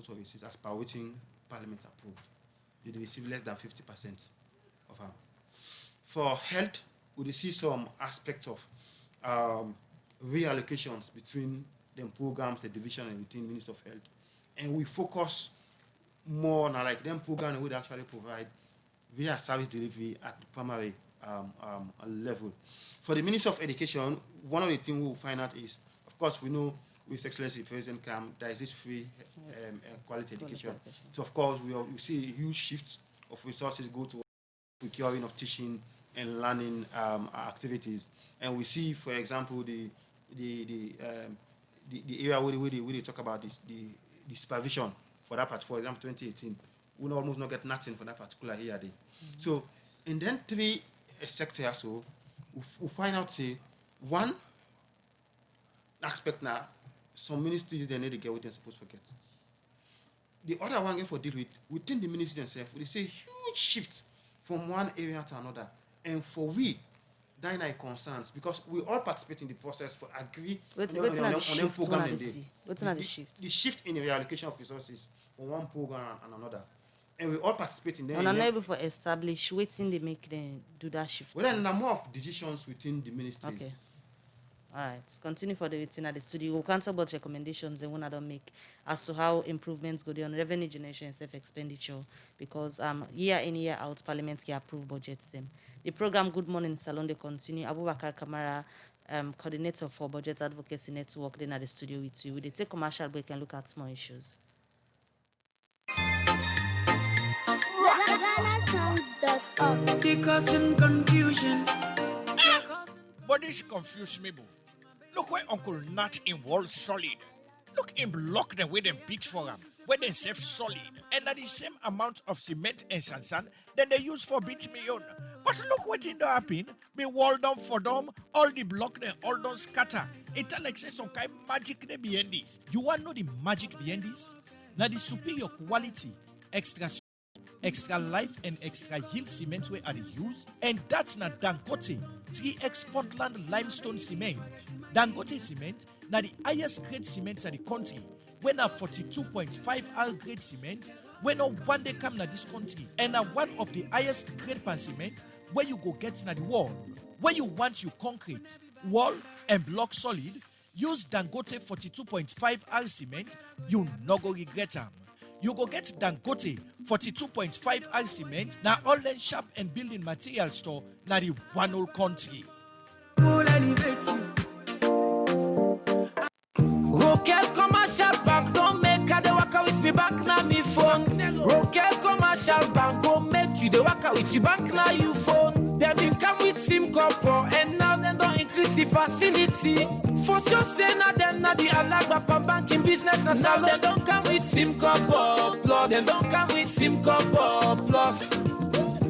services as per waiting Parliament approved. They receive less than 50% of them. For health, we see some aspects of reallocations between the programs, the division, and within Ministry of Health. And we focus more on like them programs would actually provide via service delivery at the primary level. For the Ministry of Education, one of the things we will find out is, of course, we know with Excellency President Cam, there is this free quality education. So, of course, we see a huge shift of resources go to procuring of teaching and learning activities. And we see, for example, the area where they talk about the supervision for that part, for example, 2018, we almost not get nothing for that particular area. So, and then three sectors, so we find out, say, one aspect now, some ministries, they need to get what they're supposed to get. The other one, for deal with, within the ministry themselves, they say huge shift from one area to another. And for we, that are concerns, because we all participate in the process for agree on the program. What's the shift? The shift in the reallocation of resources from one program and another. And we all participate in them. And I'm able to establish waiting they make them do that shift. Well, then, there are more of decisions within the ministries. Okay. All right. Let's continue for the waiting at the studio. We'll cancel about recommendations and one I don't make as to how improvements go on revenue generation and self-expenditure, because year in, year out, Parliament can approve budgets them. The program Good Morning Salon, they continue. Abubakar Kamara, coordinator for Budget Advocacy Network, then at the studio with you. We take commercial break and look at small issues. Causing confusion. But this confuse me, boo. Look where Uncle Nat in World Solid. Look him block them with them beat for him, where they save solid, and at the same amount of cement and sand than they use for beat me on. But look what in the happen. Me wall down for them, all the block they all don't scatter. It like say some kind of magic behind this. You want to know the magic behind this? Now the superior quality, extra life and extra yield cement where are the use, and that's not Dangote 3X Portland limestone cement. Dangote cement now the highest grade cement at the country, when a 42.5 R grade cement, when no one day come na this country, and one of the highest grade pan cement where you go get na the wall. Where you want your concrete, wall and block solid, use Dangote 42.5 R cement, you no go regret them. You go get Dangote 42.5 R cement na all the shop and building material store na the one whole country. Rokel Commercial Bank don't make a de waka with me bank na me phone. Rokel Commercial Bank go make you de waka with you bank na you phone. They been come with SIM Corpo and now they don't increase the facility. For sure say na them na the Alagba pan banking business na now they don't come with SIM Corpo Plus. They don't come with SIM Corpo Plus.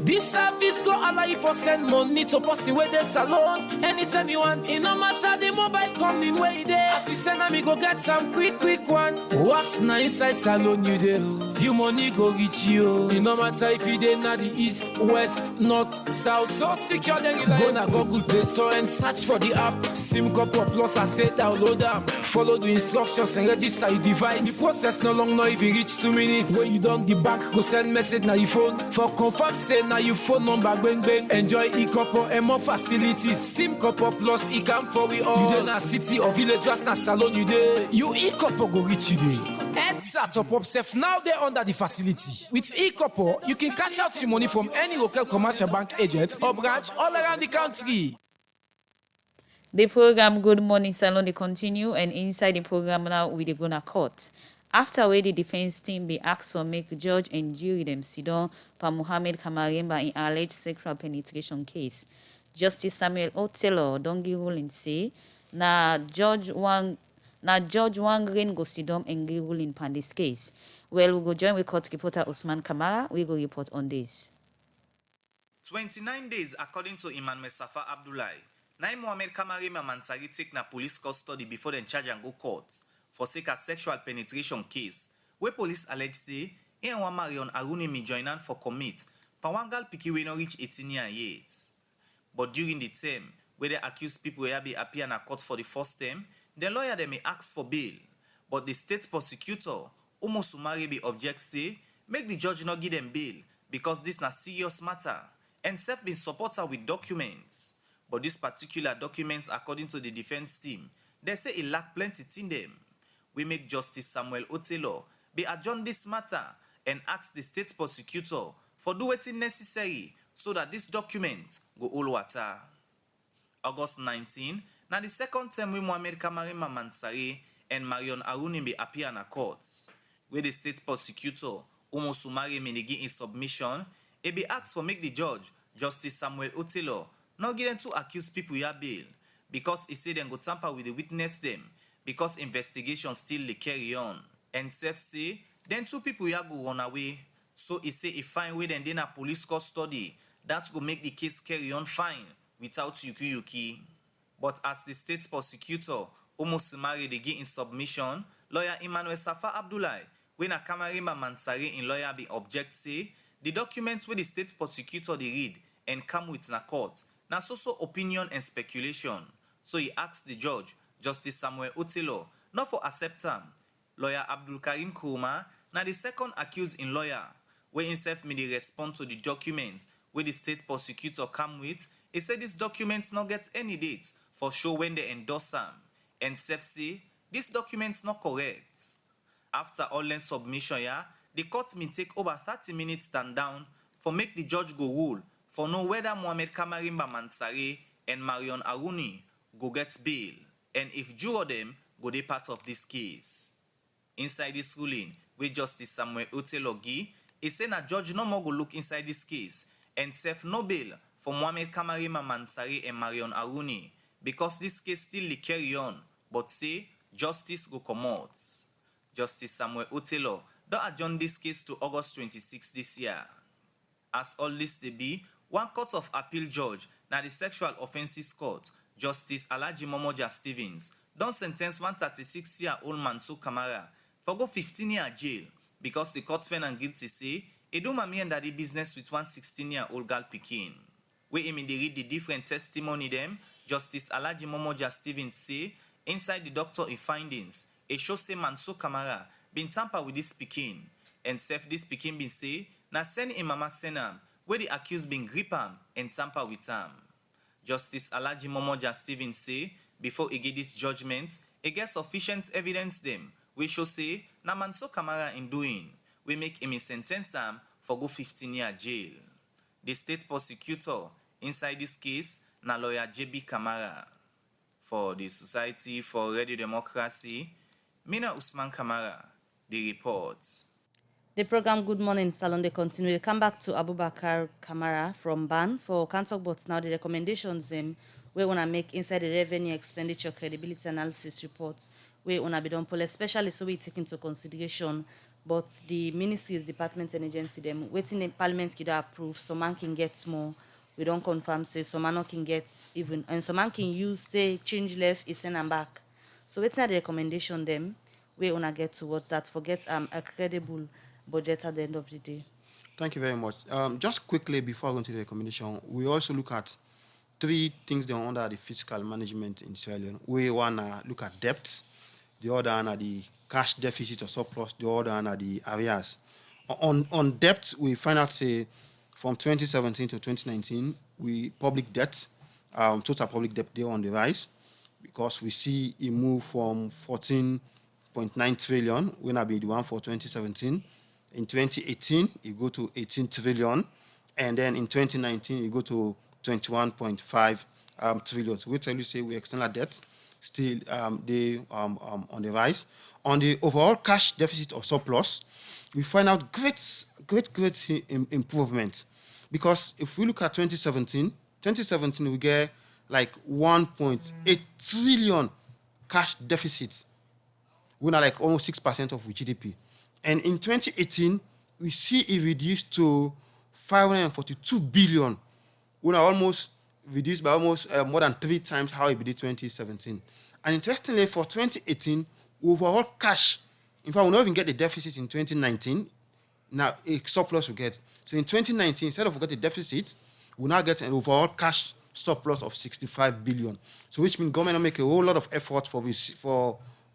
This service go allow you for send money to person where they salon anytime you want. It no matter the mobile company where you there. As you send me go get some quick one. What's nice inside salon you there? The money go reach you. It no matter if you there na the east, west, north, south. So secure then you go na Google Play Store and search for the app SIM Corpo Plus. I say download them. Follow the instructions and register your device. The process no long not even reach 2 minutes. When you done the bank go send message na your phone. For confirm say na your phone number bang bang. Enjoy e-Corpo and more facilities. SIM Corpo Plus e come for we all. You dey na city or village just na salon you dey. You e-Corpo go reach you there. Heads up top up self now they under the facility. With e-Corpo you can cash out your money from any local commercial bank agent or branch all around the country. The program Good Morning Salon they continue, and inside the program now we go to court. After the defense team be asked to make judge and jury them sit down for Mohammed Kamaremba in alleged sexual penetration case. Justice Samuel Otelo don't give ruling say na Judge Wang Green go sit down and give ruling on this case. Well, we go join with court reporter Usman Kamara. We go report on this. 29 days according to Imam Safa Abdullahi. Nai Mohammed Kamaremba Mansari take na police custody before then charge and go court for sake of sexual penetration case, where police allege say Ian Marion Arunimi joinan for commit Pawangal Piki we no reach 18 years yet. But during the term, where the accused people will be appear in a court for the first term, the lawyer they may ask for bail. But the state prosecutor, Umo Sumare be object say, make the judge not give them bail because this na serious matter and self been supporter with documents. But this particular documents, according to the defense team, they say it lack plenty in them. We make Justice Samuel Otelo be adjourn this matter and ask the state prosecutor for do wetin necessary so that this document go all water. August 19, na the second time we Mohamed Kamari Mamansari and Marion Aruni be appear in a court. Where the state prosecutor, Umo Sumare Menegi in submission, e be asked for make the judge, Justice Samuel Otelo, not get them to accuse people ya bail because he say them go tamper with the witness them because investigation still dey carry on. And self say, then 2 people ya go run away. So he say if fine way then a police custody, that go make the case carry on fine without yuki. But as the state prosecutor, Umo Sumare dey give in submission, lawyer Emmanuel Safa Abdullahi, when a Kamari Mamansari in lawyer be object say, the documents where the state prosecutor they read and come with na court, na so opinion and speculation. So he asked the judge, Justice Samuel Otelo, not for accept am. Lawyer Abdul Karim Kouma, na the second accused in lawyer, where himself made the respond to the documents where the state prosecutor come with. He said this documents not get any dates for show when they endorse am. And self say, this documents not correct. After all submission, the court may take over 30 minutes stand down for make the judge go rule for know whether Mohamed Kamari Mamansari and Marion Aruni go get bail and if juror them go dey part of this case. Inside this ruling, where Justice Samuel Otelo give, he say na judge no more go look inside this case and self no bail for Mohamed Kamari Mamansari and Marion Aruni because this case still dey carry on, but say justice go comot. Justice Samuel Otelo don adjourn this case to August 26 this year. As all this dey be, one court of appeal judge, na the sexual offences court, Justice Alhaji Momoja Stevens, don sentence one 36-year-old Mansour Kamara for go 15-year jail because the court found am guilty say he do mommy and daddy business with one 16-year-old girl pikin. Wey him dey read the different testimony them, Justice Alhaji Momoja Stevens say inside the doctor findings, it show say Mansour Kamara been tamper with this pikin and self this pikin been say na send him mama send am where the accused been grip am and tamper with am. Justice Alhaji Momoja Stevens say before he give this judgment, he get sufficient evidence them we show say na Mansour Kamara in doing, we make him sentence am for go 15-year jail. The state prosecutor inside this case na lawyer JB Kamara. For the Society for Radio Democracy, Mina Usman Kamara, the reports. The program Good Morning Salon, they continue. They come back to Abubakar Kamara from BAN for Can't Talk But Now the recommendations we want to make inside the revenue expenditure credibility analysis reports we want to be done, especially so we take into consideration but the ministries, departments and agency them waiting in parliament can approve, so man can get more. We don't confirm say some man can get even and some man can use say change left is send them back. So what's the recommendation them we wanna get towards that forget a credible budget at the end of the day. Thank you very much. Just quickly before I go into the recommendation, we also look at 3 things that are under the fiscal management in Sierra Leone. We want to look at debt, the other are the cash deficit or surplus, the other are the arrears. On debt, we find out say from 2017 to 2019, public debt, total public debt there on the rise because we see it move from 14.9 trillion, when I be the one for 2017. In 2018, it go to 18 trillion, and then in 2019, it go to 21.5 trillion. So we tell you, say we external debt still on the rise. On the overall cash deficit or surplus, we find out great improvement because if we look at 2017 we get like 1.8 trillion cash deficit. We're like almost 6% of GDP. And in 2018, we see it reduced to 542 billion. We're almost reduced by almost more than 3 times how it did 2017. And interestingly, for 2018, overall cash, in fact, we'll not even get the deficit in 2019. Now, a surplus we get. So in 2019, instead of getting the deficit, we'll now get an overall cash surplus of 65 billion. So which means government will make a whole lot of effort for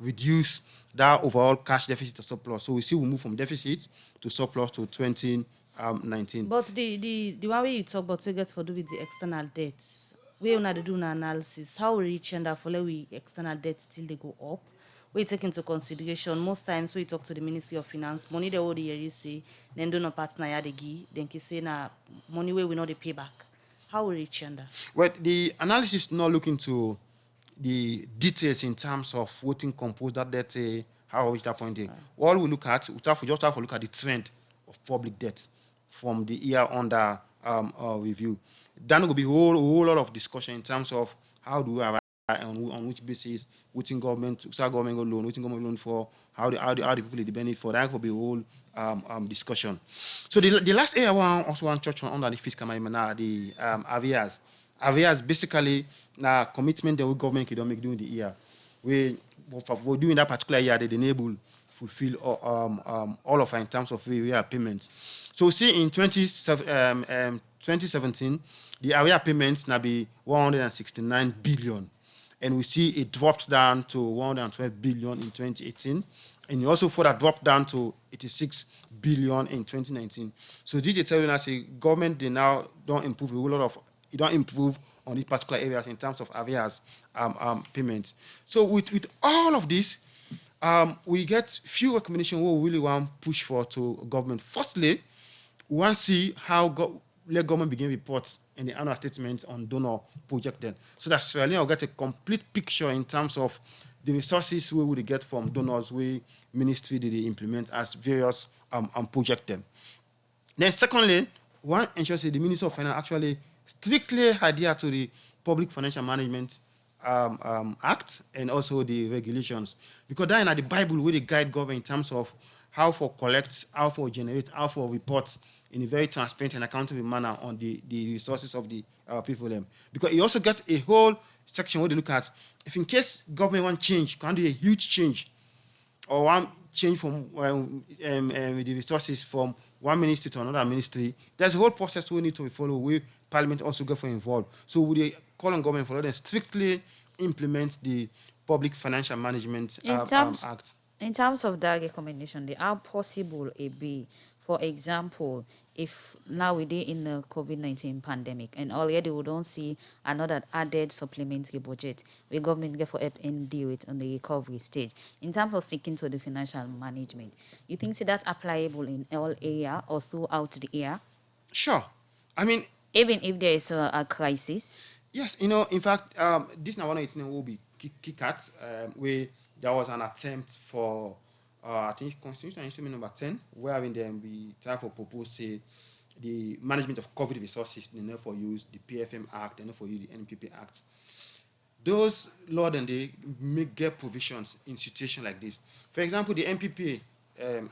reduce that overall cash deficit to surplus. So we move from deficit to surplus to 2019. But the one way you talk about we get for do with the external debts, we una dey do an analysis. How we reach and for we external debt still they go up. We take into consideration most times we talk to the Ministry of Finance, money they already hear say, then do not partner ya they give, then can say na money we not they pay back. How we reach and Well, the analysis not looking to the details in terms of voting compose that debt, how we reach that point. All we look at, we just have to look at the trend of public debt from the year under review. Then will be a whole lot of discussion in terms of how do we arrive on which basis, which government go loan, which government loan for, how the people they benefit for. That will be a whole discussion. So the last area I also want to touch on under the fiscal management, the areas. Areas basically na commitment that we government can make during the year. We for doing that particular year, they enable fulfill all of our in terms of area payments. So see in 2017, the area payments now be 169 billion. And we see it dropped down to 112 billion in 2018. And it also further dropped down to 86 billion in 2019. So this is telling us the government, they now don't improve a whole lot of, it don't improve on these particular areas in terms of areas payments. So with all of this, we get few recommendations what we really want to push for to government. Firstly, we want to see how let government begin reports in the annual statement on donor project then. So that Sierra Leone will get a complete picture in terms of the resources we will get from donors we ministry did they implement as various project them. Then secondly, one ensures that the Minister of Finance actually strictly adhere to the Public Financial Management Act and also the regulations. Because that in the Bible where they guide government in terms of how for collect, how for generate, how for report in a very transparent and accountable manner on the resources of the people them. Because it also got a whole section where they look at if in case government want change, can do a huge change or one change from the resources from one ministry to another ministry, there's a whole process we need to follow where Parliament also get for involved. So we call on government for them strictly implement the Public Financial Management Act. In terms of that recommendation, they are possible a be. For example, if now we're in the COVID-19 pandemic and already we don't see another added supplementary budget, where government get for help and deal it on the recovery stage. In terms of sticking to the financial management, you think so that's applicable in all area or throughout the year? Sure. I mean, even if there is a crisis? Yes, in fact, this now one of the will be kick at where there was an attempt for I think Constitutional Instrument number 10, wherein then we try to propose say the management of COVID resources, they therefore use the PFM Act, they therefore use the NPP Act. Those laws and they get provisions in situations like this. For example, the NPP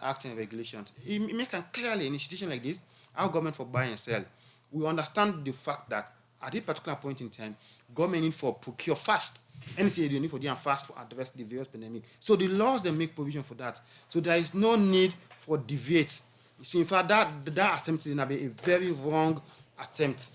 Act and regulations, it make clearly in a situation like this, our government for buy and sell. We understand the fact that at this particular point in time, government need for procure fast. Anything they need for them fast to address the various pandemic. So the laws they make provision for that. So there is no need for deviate. You see, in fact, that attempt is be a very wrong attempt.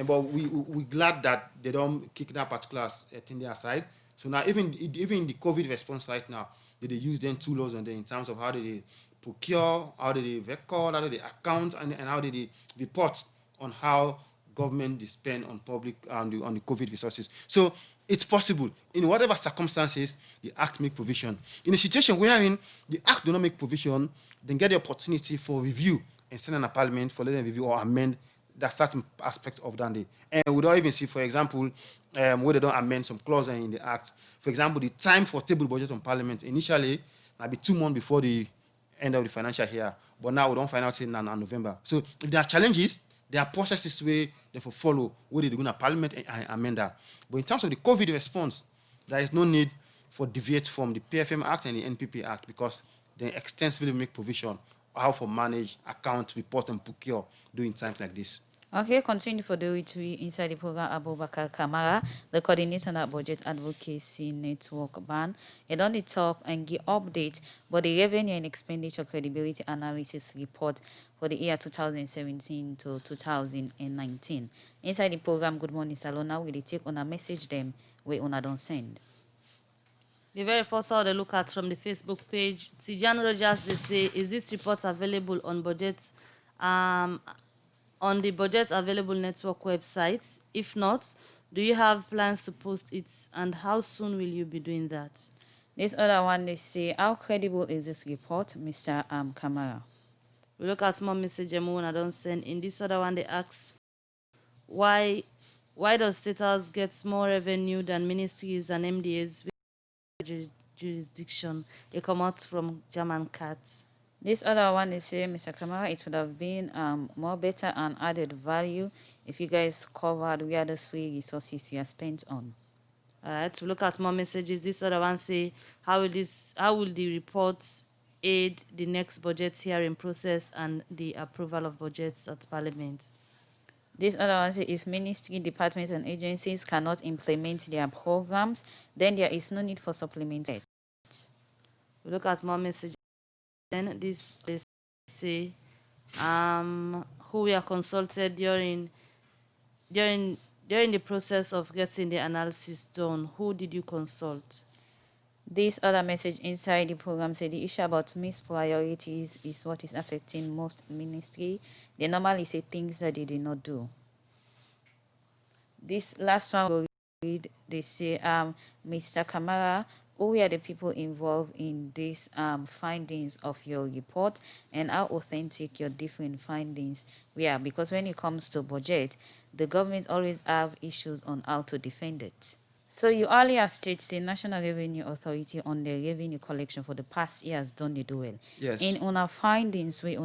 But we're glad that they don't kick that particular thing aside. So now even the COVID response right now, they use them two laws and then in terms of how they procure, how they record, how they account, and how they report on how government they spend on public on the COVID resources. So it's possible in whatever circumstances the act make provision. In a situation wherein the act do not make provision, then get the opportunity for review and send in a parliament for letting review or amend that certain aspect of that day. And we don't even see, for example, where they don't amend some clauses in the act. For example, the time for table budget on parliament initially might be 2 months before the end of the financial year, but now we don't find out in November. So if there are challenges, there are processes where they follow where they go to parliament and amend that. But in terms of the COVID response, there is no need for deviate from the PFM Act and the NPP Act because they extensively make provision how to manage, account, report, and procure during times like this. Okay, continue for the retweet inside the program. Abubakar Kamara, the coordinator of Budget Advocacy Network BAN, it only talk and give update but the revenue and expenditure credibility analysis report for the year 2017 to 2019. Inside the program, Good Morning Salona, will take on a message them where una don't send. The very first one they look at from the Facebook page, Tijan Rogers, they say, is this report available on on the Budget Available Network website? If not, do you have plans to post it, and how soon will you be doing that? This other one, they say, how credible is this report, Mr. Kamara? We look at more message when I don't send. In this other one, they ask, why does State House get more revenue than ministries and MDAs with jurisdiction? They come out from German Cats. This other one is saying, Mr. Kamara, it would have been more better and added value if you guys covered where those free resources you are spent on. Alright, to look at more messages, this other one say, how will the reports aid the next budget hearing process and the approval of budgets at Parliament? This other one say, if ministry, departments, and agencies cannot implement their programs, then there is no need for supplementation. We look at more messages. Then this they say, who we are consulted during the process of getting the analysis done. Who did you consult? This other message inside the program said the issue about missed priorities is what is affecting most ministry. They normally say things that they did not do. This last one we'll read, they say, Mr. Kamara, who were the people involved in these findings of your report, and how authentic your different findings were? Because when it comes to budget, the government always have issues on how to defend it. So you earlier stated the National Revenue Authority on the revenue collection for the past year has done it well. Yes. In our findings, we